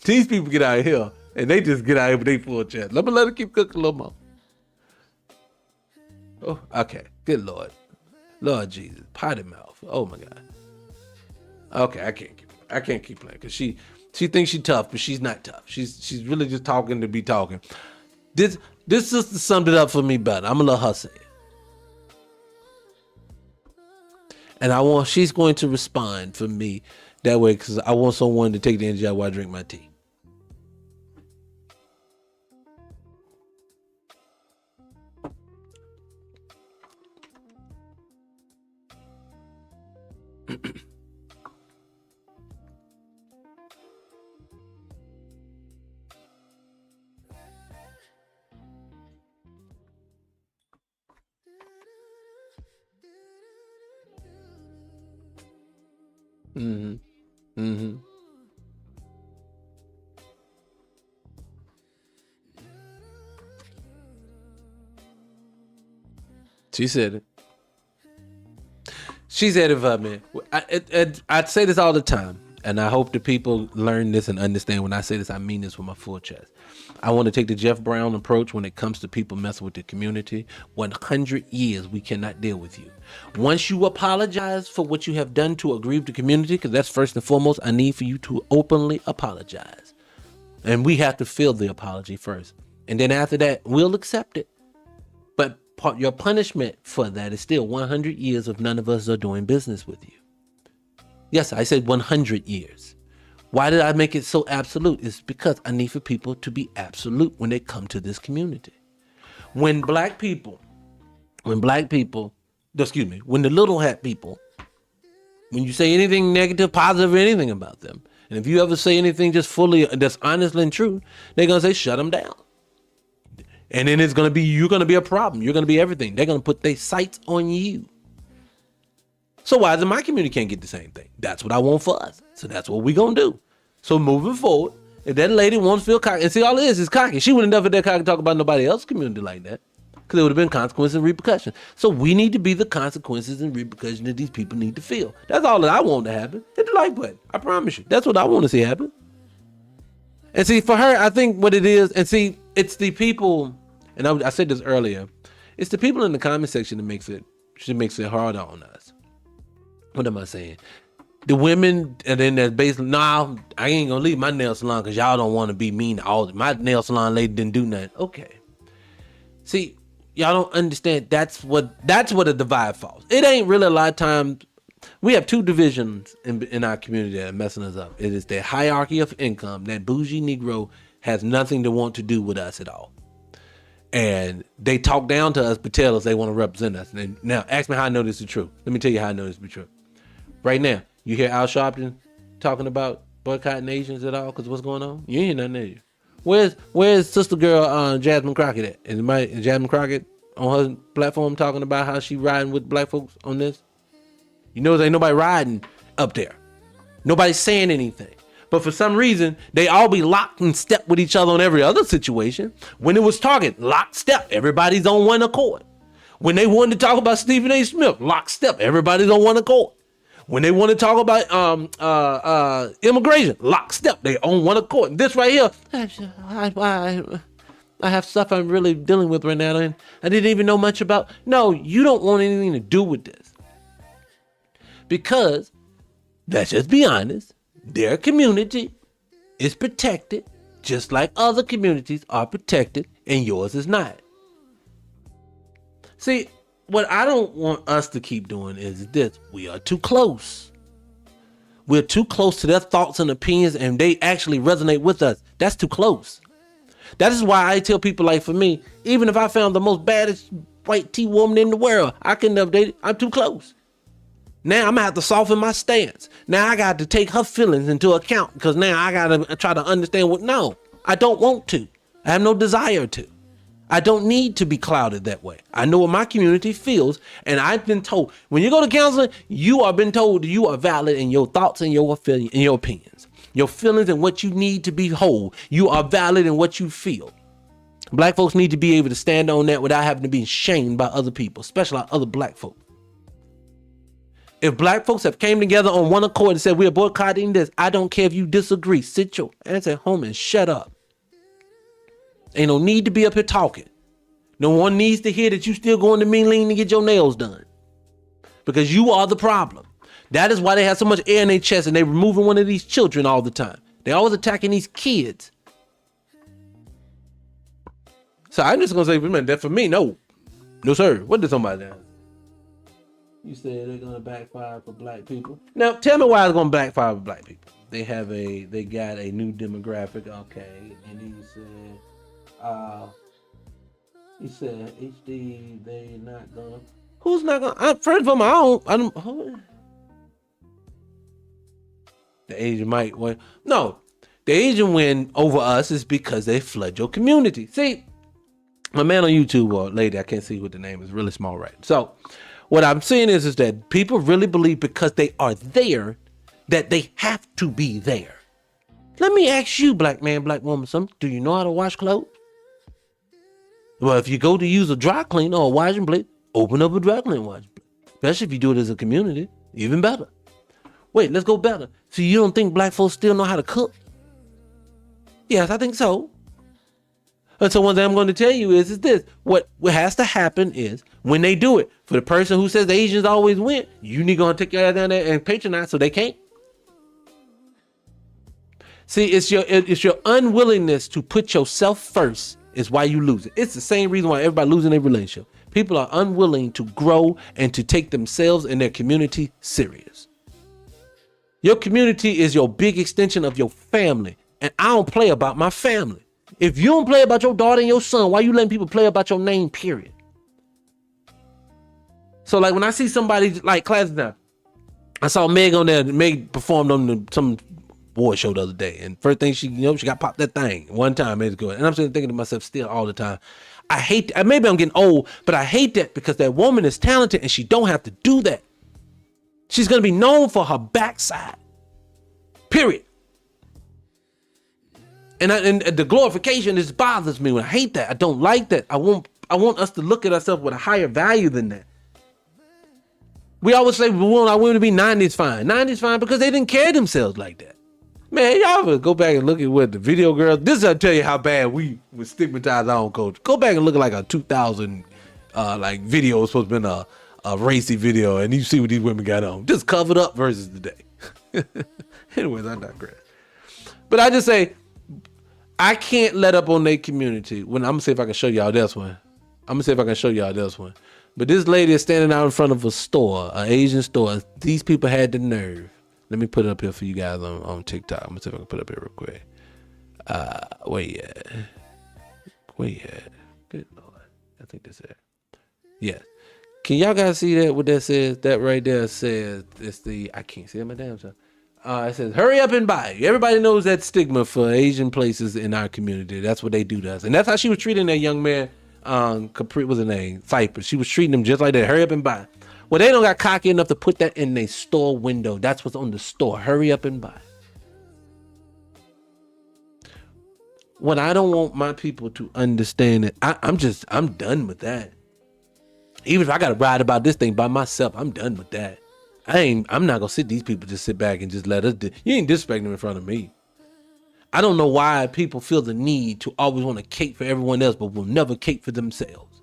B: These people get out of here and they just get out of here with their full chest. Let them keep cooking a little more. Oh, okay. Good Lord. Lord Jesus. Potty mouth. Oh my God. Okay, I can't keep playing because she thinks she's tough, but she's not tough. She's really just talking to be talking. This sister summed it up for me better. I'm gonna let her say it. And she's going to respond for me that way because I want someone to take the energy out while I drink my tea. Mm-hmm. Mm-hmm. She said it. She said it for me. I say this all the time, and I hope the people learn this and understand when I say this, I mean this with my full chest. I want to take the Jeff Brown approach when it comes to people messing with the community. 100 years, we cannot deal with you. Once you apologize for what you have done to aggrieve the community, because that's first and foremost, I need for you to openly apologize. And we have to feel the apology first. And then after that, we'll accept it. But your punishment for that is still 100 years of none of us are doing business with you. Yes, I said 100 years. Why did I make it so absolute? It's because I need for people to be absolute when they come to this community. When the little hat people, when you say anything negative, positive, or anything about them, and if you ever say anything just fully, that's honestly and true, they're going to say, shut them down. And then you're going to be a problem. You're going to be everything. They're going to put their sights on you. So why is it my community can't get the same thing? That's what I want for us. So that's what we're going to do. So moving forward, if that lady wants to feel cocky, and see, all it is cocky. She wouldn't never that cocky talk about nobody else's community like that, because it would have been consequences and repercussions. So we need to be the consequences and repercussions that these people need to feel. That's all that I want to happen. Hit the like button. I promise you. That's what I want to see happen. And see, for her, I think what it is, and see, it's the people, and I said this earlier, it's the people in the comment section that makes it harder on us. What am I saying? The women, and then there's basically, I ain't gonna leave my nail salon because y'all don't want to be mean. My nail salon lady didn't do nothing. Okay. See, y'all don't understand. That's what a divide falls. It ain't really a lot of times. We have two divisions in our community that are messing us up. It is the hierarchy of income. That bougie Negro has nothing to want to do with us at all. And they talk down to us, but tell us they want to represent us. And now, ask me how I know this is true. Let me tell you how I know this to be true. Right now, you hear Al Sharpton talking about boycotting Asians at all because what's going on? You ain't hear nothing, are you? Where's sister girl Jasmine Crockett at? Is Jasmine Crockett on her platform talking about how she riding with black folks on this? You know, there ain't nobody riding up there. Nobody's saying anything. But for some reason, they all be locked in step with each other on every other situation. When it was talking, locked step, everybody's on one accord. When they wanted to talk about Stephen A. Smith, locked step, everybody's on one accord. When they want to talk about immigration, lock step, they on one accord. This right here, I have stuff I'm really dealing with right now, and I didn't even know much about. No, you don't want anything to do with this. Because, let's just be honest, their community is protected just like other communities are protected, and yours is not. See, what I don't want us to keep doing is this. We are too close. We're too close to their thoughts and opinions, and they actually resonate with us. That's too close. That is why I tell people, like, for me, even if I found the most baddest white tea woman in the world, I couldn't update it. I'm too close. Now I'm gonna have to soften my stance. Now I got to take her feelings into account because now I gotta try to understand what. No, I don't want to. I have no desire to. I don't need to be clouded that way. I know what my community feels, and I've been told when you go to counseling, you are been told you are valid in your thoughts and your feelings and your opinions, your feelings and what you need to be whole. You are valid in what you feel. Black folks need to be able to stand on that without having to be shamed by other people, especially other black folks. If black folks have came together on one accord and said we're boycotting this, I don't care if you disagree. Sit your ass at home and shut up. Ain't no need to be up here talking. No one needs to hear that you still going to Mean Lean to get your nails done. Because you are the problem. That is why they have so much air in their chest and they're removing one of these children all the time. They're always attacking these kids. So I'm just going to say, man, that for me, no. No, sir. What did somebody do? You said they're going to backfire for black people. Now, tell me why it's going to backfire for black people. They got a new demographic. Okay. And he said, HD, they not going to. Who's not going to? First of all, I don't. The Asian might win. No, the Asian win over us is because they flood your community. See, my man on YouTube, or lady, I can't see what the name is, really small, right? So what I'm saying is that people really believe because they are there that they have to be there. Let me ask you, black man, black woman, do you know how to wash clothes? Well, if you go to use a dry cleaner or a washing blade, open up a dry cleaner washing blade. Especially if you do it as a community, even better. Wait, let's go better. So you don't think black folks still know how to cook? Yes, I think so. And so one thing I'm going to tell you is this. What has to happen is when they do it, for the person who says the Asians always win, you need to take your ass down there and patronize so they can't. See, it's your unwillingness to put yourself first is why you lose it. It's the same reason why everybody losing their relationship. People are unwilling to grow and to take themselves and their community serious. Your community is your big extension of your family. And I don't play about my family. If you don't play about your daughter and your son, why you letting people play about your name, period? So like when I see somebody like class now, I saw Meg on there. Meg performed on some award show the other day. And first thing she got popped that thing one time. It's good. And I'm sitting thinking to myself still all the time, I hate that. Maybe I'm getting old, but I hate that because that woman is talented and she don't have to do that. She's going to be known for her backside. Period. And the glorification, this bothers me. When I hate that. I don't like that. I want us to look at ourselves with a higher value than that. We always say we want our women to be 90s fine. 90s fine because they didn't carry themselves like that. Man, y'all ever go back and look at what the video girls. This will tell you how bad we would stigmatize our own culture. Go back and look at like a 2000 like video. It's supposed to be a racy video, and you see what these women got on. Just covered up versus today. Anyways, I digress. But I just say, I can't let up on their community. I'm gonna see if I can show y'all this one. But this lady is standing out in front of a store, an Asian store. These people had the nerve. Let me put it up here for you guys on TikTok. I'm gonna see if I can put it up here real quick. Where you at? Good Lord. I think that's it. Yes. Can y'all guys see that? What that says? That right there says I can't see it my damn self. It says, hurry up and buy. Everybody knows that stigma for Asian places in our community. That's what they do to us. And that's how she was treating that young man, Capri, what's his name? Cypress. She was treating him just like that. Hurry up and buy. Well, they don't got cocky enough to put that in their store window. That's what's on the store. Hurry up and buy. When I don't want my people to understand it, I'm done with that. Even if I got to ride about this thing by myself, I'm done with that. I'm not gonna these people just sit back and just let us you ain't disrespecting them in front of me. I don't know why people feel the need to always want to cape for everyone else, but will never cape for themselves.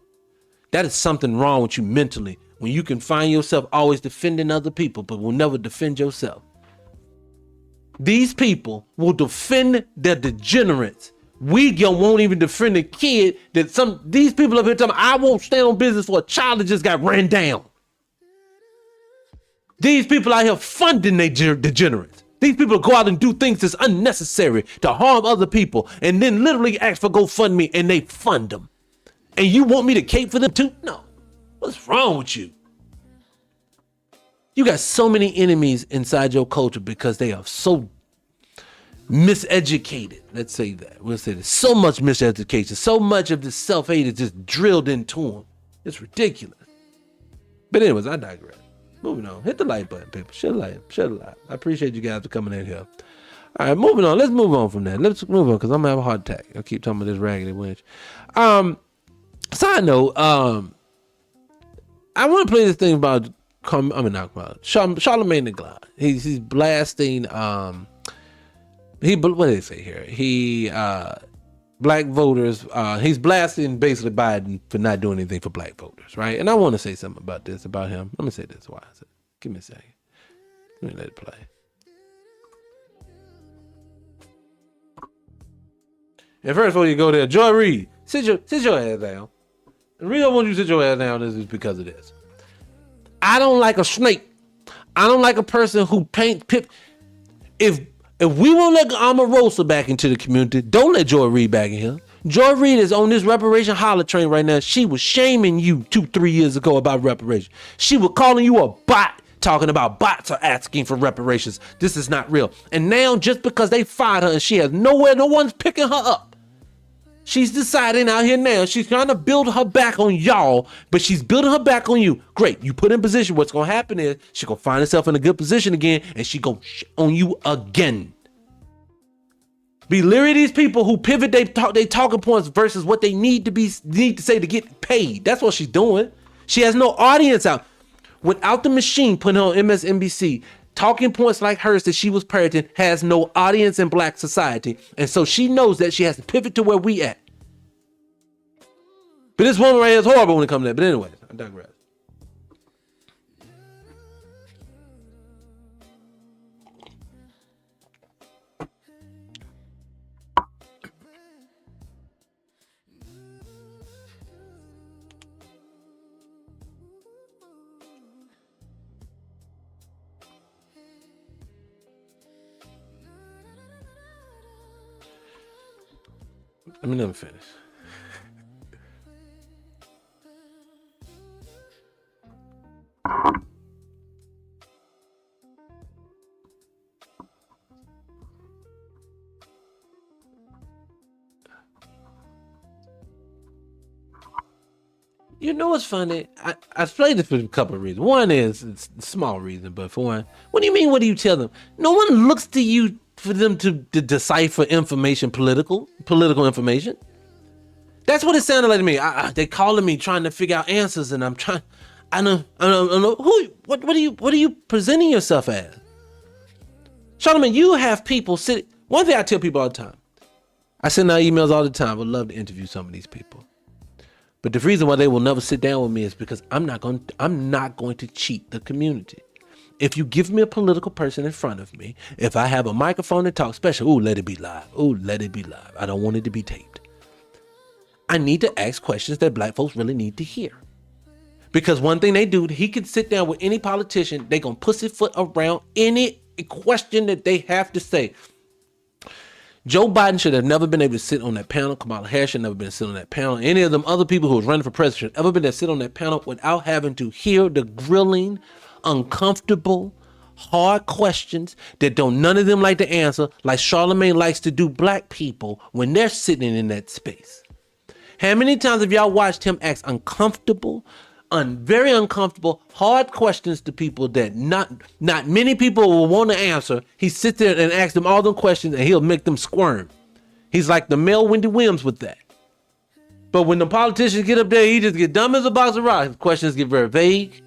B: That is something wrong with you mentally when you can find yourself always defending other people, but will never defend yourself. These people will defend their degenerates. We won't even defend a kid that these people up here telling me, I won't stand on business for a child that just got ran down. These people out here funding they degenerates. These people go out and do things that's unnecessary to harm other people and then literally ask for GoFundMe and they fund them. And you want me to cape for them too? No. What's wrong with you? You got so many enemies inside your culture because they are so miseducated. Let's say that. We'll say there's so much miseducation. So much of this self-hate is just drilled into them. It's ridiculous. But anyways, I digress. Moving on. Hit the like button, people. Share the like. I appreciate you guys for coming in here. All right, moving on. Let's move on from that. Let's move on because I'm going to have a heart attack. I keep talking about this raggedy winch. Side note, I want to play this thing about Charlemagne the God. He's blasting, what did they say here? He black voters. He's blasting basically Biden for not doing anything for black voters, right? And I want to say something about this, about him. Let me say this. Why is it? Give me a second. Let me let it play. And first, before you go there, Joy Reid, sit your ass down. The reason I want you to sit your ass down is because of this. I don't like a snake. I don't like a person who paint pip. If we won't let Omarosa back into the community, don't let Joy Reid back in here. Joy Reid is on this reparation holler train right now. She was shaming you 2-3 years ago about reparation. She was calling you a bot, talking about bots are asking for reparations. This is not real. And now just because they fired her and she has nowhere, no one's picking her up. She's deciding out here now, she's trying to build her back on y'all, but she's building her back on you. Great, you put in position. What's going to happen is she's going to find herself in a good position again, and she going to on you again. Be leery of these people who pivot they talking points versus what they need to say to get paid. That's what she's doing. She has no audience out. Without the machine putting her on MSNBC, talking points like hers that she was parroting has no audience in black society. And so she knows that she has to pivot to where we at. But this woman right here is horrible when it comes to that. But anyway, I digress. Let me never finish. You know what's funny? I played this for a couple of reasons. One is, it's a small reason, but for one, what do you mean? What do you tell them? No one looks to you for them to decipher information, political information. That's what it sounded like to me. They calling me trying to figure out answers, and I'm trying. I don't know what are you presenting yourself as? Charlamagne, you have people sit. One thing I tell people all the time, I send out emails all the time. I would love to interview some of these people. But the reason why they will never sit down with me is because I'm not going to cheat the community. If you give me a political person in front of me, if I have a microphone to talk special, let it be live. Let it be live. I don't want it to be taped. I need to ask questions that black folks really need to hear. Because one thing they do, he can sit down with any politician, they gonna pussyfoot around any question that they have to say. Joe Biden should have never been able to sit on that panel. Kamala Harris should never been to sit on that panel. Any of them other people who was running for president should ever been to sit on that panel without having to hear the grilling, uncomfortable, hard questions that none of them like to answer, like Charlamagne likes to do black people when they're sitting in that space. How many times have y'all watched him ask uncomfortable, very uncomfortable, hard questions to people that not many people will want to answer? He sits there and asks them all them questions and he'll make them squirm. He's like the male Wendy Williams with that. But when the politicians get up there, he just get dumb as a box of rocks. His questions get very vague.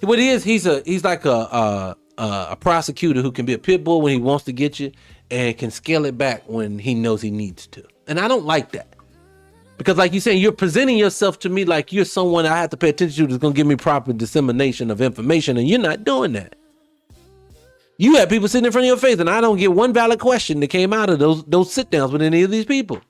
B: What he is, he's like a prosecutor who can be a pit bull when he wants to get you and can scale it back when he knows he needs to. And I don't like that. Because like you're saying, you're presenting yourself to me like you're someone I have to pay attention to that's going to give me proper dissemination of information, and you're not doing that. You have people sitting in front of your face, and I don't get one valid question that came out of those sit-downs with any of these people.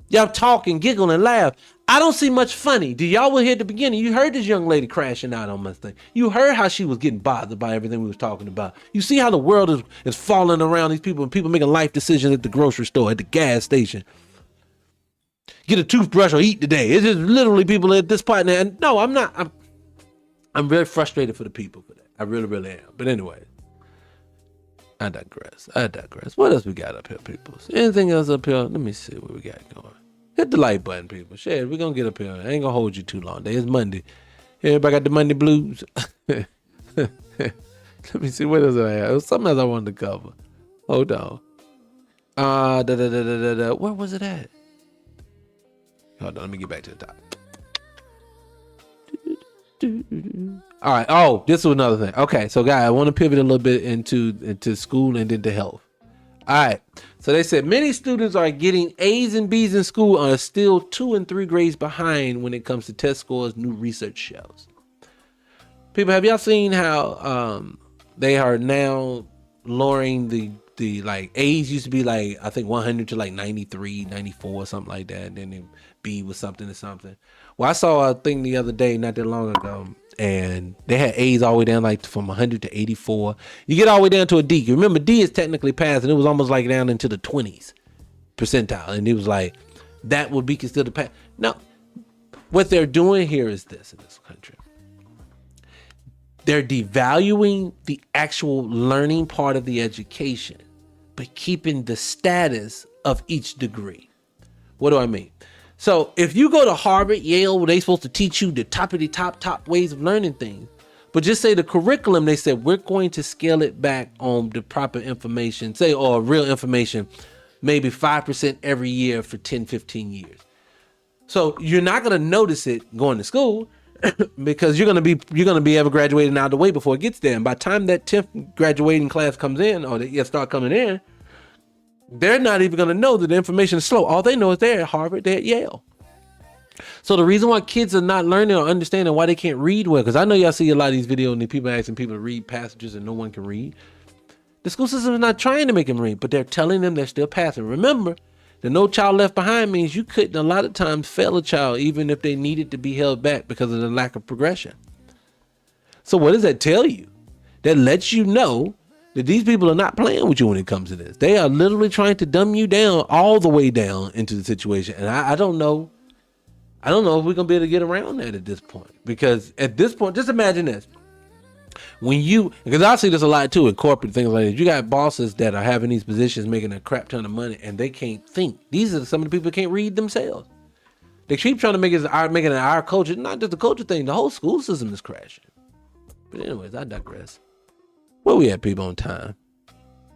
B: Y'all talk and giggle and laugh. I don't see much funny. Did y'all hear at the beginning? You heard this young lady crashing out on my thing. You heard how she was getting bothered by everything we was talking about. You see how the world is falling around these people and people making life decisions at the grocery store, at the gas station. Get a toothbrush or eat today. It's just literally people at this point. And no, I'm not. I'm very frustrated for the people for that. I really, really am. But anyway, I digress. What else we got up here, people? Anything else up here? Let me see what we got going. Hit the like button, people. Share. We're going to get up here. I ain't going to hold you too long. It's Monday. Everybody got the Monday blues. Let me see. What else I have? It was something else I wanted to cover. Hold on. Where was it at? Hold on, let me get back to the top. All right. Oh, this was another thing. Okay, so guys, I want to pivot a little bit into school and into health. All right. So they said many students are getting A's and B's in school and are still 2 and 3 grades behind when it comes to test scores, new research shows. People, have y'all seen how they are now lowering the like A's used to be like, I think 100 to like 93, 94, something like that. And then B was something to something. Well, I saw a thing the other day, not that long ago, and they had A's all the way down like from 100 to 84. You get all the way down to a D. You remember D is technically passed, and it was almost like down into the 20s percentile. And it was like, that would be considered a pass. No, what they're doing here is this in this country. They're devaluing the actual learning part of the education, but keeping the status of each degree. What do I mean? So if you go to Harvard, Yale, they're supposed to teach you the top of the top ways of learning things. But just say the curriculum, they said, we're going to scale it back on the proper information, say, or real information, maybe 5% every year for 10, 15 years. So you're not going to notice it going to school because you're going to be ever graduating out of the way before it gets there. And by the time that 10th graduating class comes in, or they start coming in, they're not even going to know that the information is slow. All they know is they're at Harvard, they're at Yale. So the reason why kids are not learning or understanding why they can't read well, because I know y'all see a lot of these videos and the people asking people to read passages and no one can read. The school system is not trying to make them read, but they're telling them they're still passing. Remember, the No Child Left Behind means you couldn't a lot of times fail a child even if they needed to be held back because of the lack of progression. So what does that tell you? That lets you know that these people are not playing with you when it comes to this. They are literally trying to dumb you down all the way down into the situation. And I don't know if we're going to be able to get around that at this point. Because at this point, just imagine this. Because I see this a lot too in corporate things like this. You got bosses that are having these positions making a crap ton of money and they can't think. These are some of the people who can't read themselves. They keep trying to make it our culture, not just the culture thing. The whole school system is crashing. But anyways, I digress. Where we at, people, on time?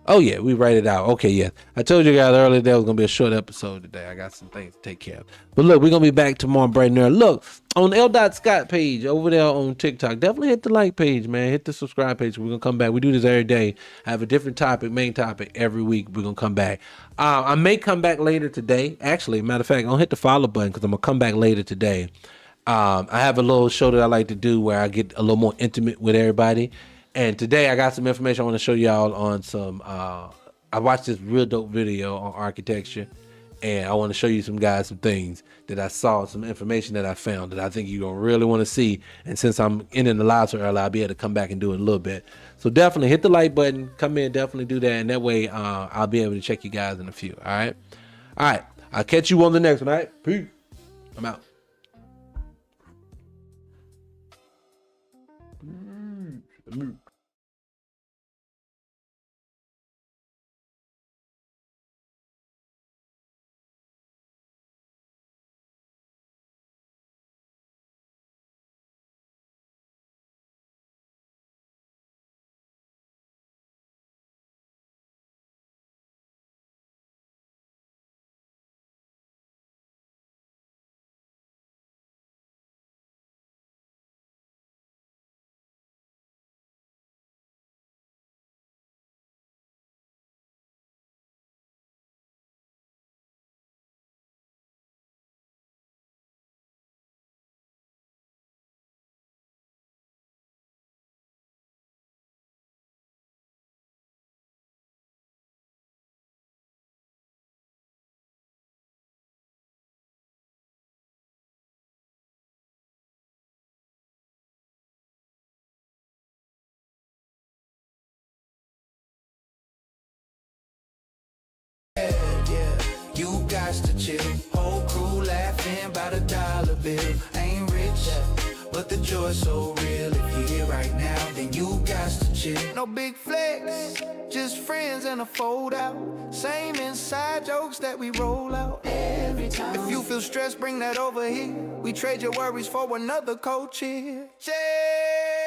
B: Oh yeah, we write it out. Okay, yeah. I told you guys earlier there was gonna be a short episode today. I got some things to take care of. But look, we're gonna be back tomorrow bright and early. Look, on the Scott page over there on TikTok, definitely hit the like page, man. Hit the subscribe page. We're gonna come back. We do this every day. I have a different topic, main topic every week. We're gonna come back. I may come back later today. Actually, matter of fact, I'm gonna hit the follow button because I'm gonna come back later today. I have a little show that I like to do where I get a little more intimate with everybody. And today I got some information I want to show y'all on some, I watched this real dope video on architecture and I want to show you some things that I saw, some information that I found that I think you're going to really want to see. And since I'm in the live so early, I'll be able to come back and do it a little bit. So definitely hit the like button, come in, definitely do that. And that way I'll be able to check you guys in a few. All right. All right. I'll catch you on the next one. All right. Peace. I'm out.
A: You got to chill. Whole crew laughing about $1 bill. Ain't rich, but the joy's so real. If you're here right now, then you got to chill. No big flex, just friends and a fold out. Same inside jokes that we roll out every time. If you feel stressed, bring that over here. We trade your worries for another cold cheer.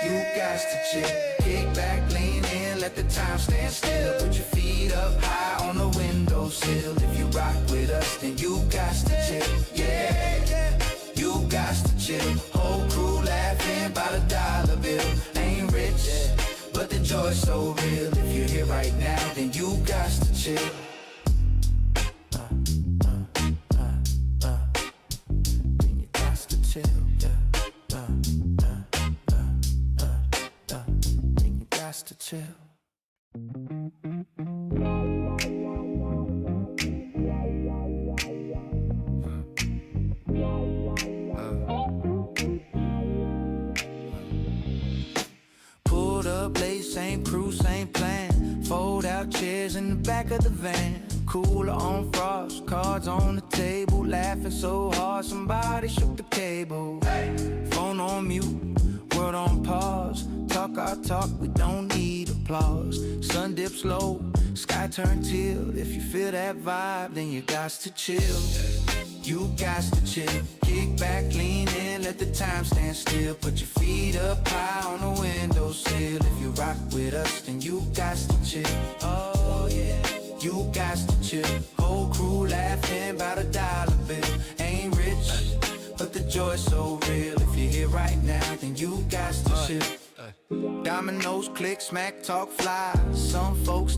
A: You got to chill. Kick back, lean in, let the time stand still. Put your feet up high on the windowsill. If you rock with us, then you got to chill. Yeah, you got to chill. Whole crew laughing about $1 bill. Ain't rich, but the joy's so real. If you're here right now, then you got to chill. got to chill. Pulled up late, same crew, same plan. Fold out chairs in the back of the van. Cooler on frost, cards on the table. Laughing so hard, somebody shook the cable. Phone on mute, world on pause. Talk our talk, we don't need applause. Sun dips low, sky turn teal. If you feel that vibe, then you got to chill. You got to chill. Kick back, lean in, let the time stand still. Put your feet up high on the windowsill. If you rock with us, then you got to chill. Oh yeah, you got to chill. Whole crew laughing about $1 bill. Ain't rich, but the joy's so real. If you're here right now, then you got to chill. Dominoes click, smack talk fly. Some folks